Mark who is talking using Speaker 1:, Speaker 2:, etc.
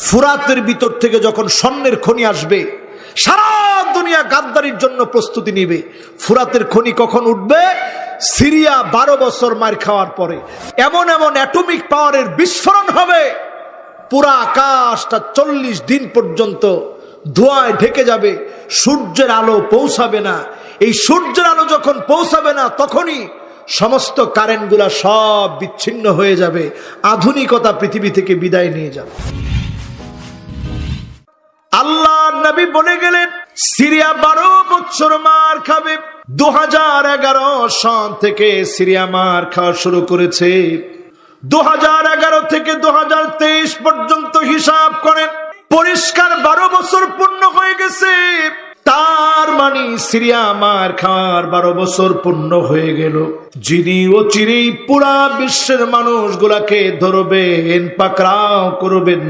Speaker 1: ফুরাতের ভিতর থেকে যখন স্বর্ণের খনি আসবে, সারা দুনিয়া গাদ্দারির জন্য প্রস্তুতি নিবে। ফুরাতের খনি কখন উঠবে? সিরিয়া 12 বছর মার খাওয়ার পরে এমন এমন অ্যাটমিক পাওয়ারের বিস্ফোরণ হবে, পুরা আকাশটা 40 দিন পর্যন্ত ধোঁয়ায় ঢেকে যাবে, সূর্যের আলো পৌঁছাবে না। এই সূর্যের আলো যখন পৌঁছাবে না, তখনই সমস্ত কারেন্টগুলা সব বিচ্ছিন্ন হয়ে যাবে, আধুনিকতা পৃথিবী থেকে বিদায় নিয়ে যাবে। আল্লাহ নবী বলে গেলেন, সিরিয়া 12 বছর মার খাবে। 2011 সাল থেকে সিরিয়া মার খাওয়া শুরু করেছে। 2011 থেকে 2023 পর্যন্ত হিসাব করেন, পরিষ্কার 12 বছর পূর্ণ হয়ে গেছে। তার মানে সিরিয়া মার খাওয়ার 12 বছর পূর্ণ হয়ে গেল। যিনি অচিরেই পুরা বিশ্বের মানুষগুলাকে ধরবেন, পাকড়াও করবেন,